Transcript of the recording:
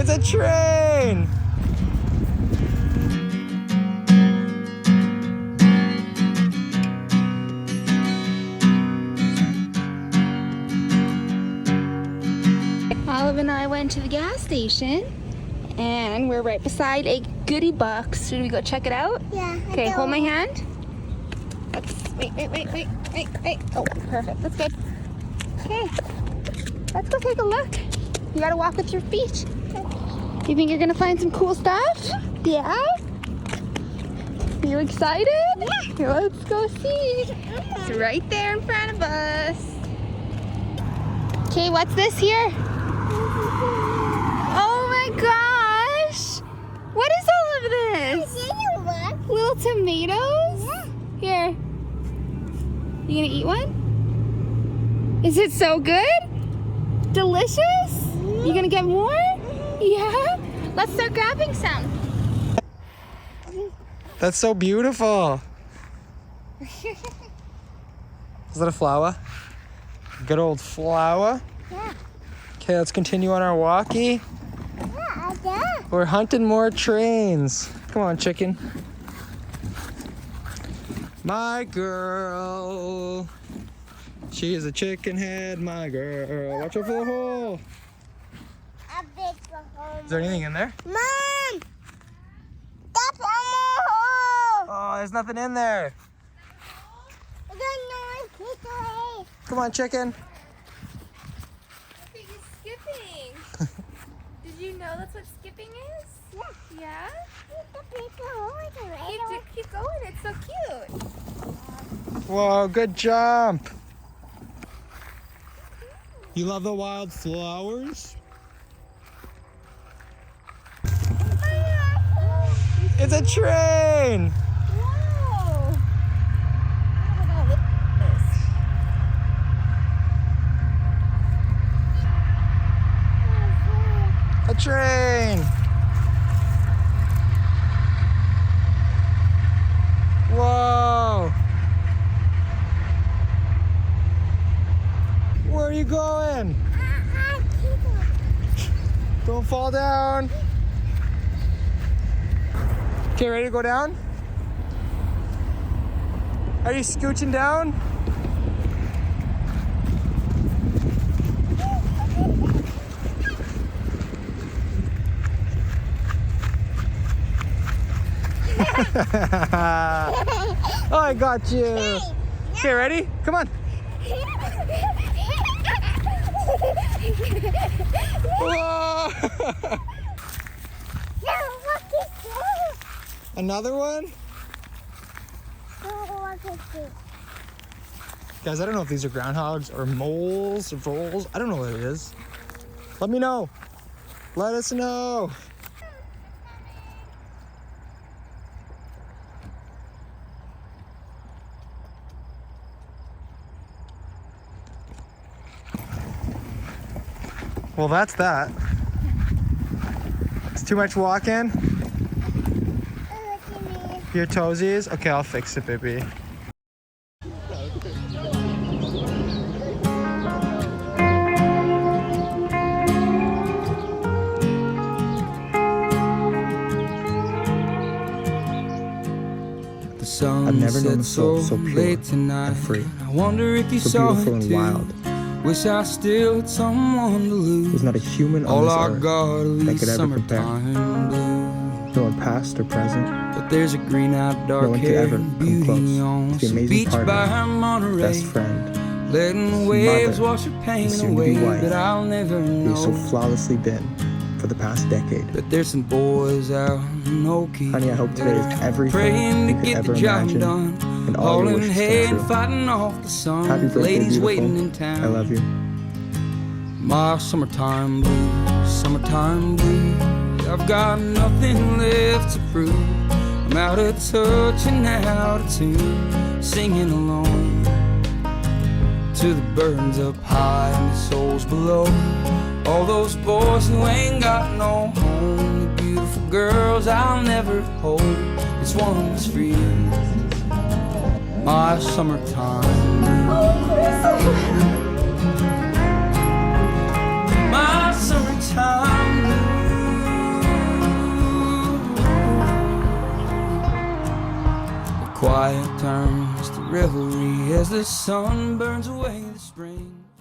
It's a train! Olive and I went to the gas station and we're right beside a goodie box. Should we go check it out? Yeah. Okay, hold my hand. Wait. Oh, perfect. That's good. Okay, let's go take a look. You gotta walk with your feet. You think you're gonna find some cool stuff? Yeah? You excited? Yeah. Let's go see. It's right there in front of us. Okay, what's this here? Oh my gosh! What is all of this? Little tomatoes? Yeah. Here. You gonna eat one? Is it so good? Delicious? You gonna get more? Yeah? Let's start grabbing some. That's so beautiful. Is that a flower? Good old flower. Yeah. Okay, let's continue on our walkie. Yeah. We're hunting more trains. Come on, chicken. My girl. She is a chicken head, my girl. Watch out for the hole. Is there anything in there? Mom! That's a hole! Oh, there's nothing in there. Come on, chicken. He's skipping. Did you know that's what skipping is? Yeah? Keep going, it's so cute. Whoa, good jump. You love the wild flowers? It's a train! Whoa! A train! Whoa! Where are you going? Don't fall down. Okay, ready to go down? Are you scooching down? Oh, I got you. Okay, ready? Come on. Whoa! Another one? Guys, I don't know if these are groundhogs or moles or voles. I don't know what it is. Let me know. Let us know. Well, that's that. It's too much walking. Your toesies? Okay, I'll fix it, baby. I've never known a soul so pure and free, so beautiful and wild. Wish I still had someone to lose. There's not a human on this earth that could ever compare. No one past or present. But there's a green-eyed, No one could ever dark-haired come beauty close on to the some amazing beach by partner, Monterey, best friend, letting waves mother, wash her pain and soon to away. be wife, But I'll never who you've so know. flawlessly been for the past decade. But there's some boys out in Okie, Honey, I hope today is everything praying you to could get ever the job imagine, done, and all your hauling wishes hay come and true. fighting off the sun. Happy birthday, Ladies waiting in beautiful. town. I love you. My summertime blues, summertime blues. I've got nothing left to prove. I'm out of touch and out of tune, singing alone to the birds up high and the souls below. All those boys who ain't got no home, the beautiful girls I'll never hold. This one's for you, my summertime blues. My summertime blues. quiet turns to revelry as the sun burns away the spring.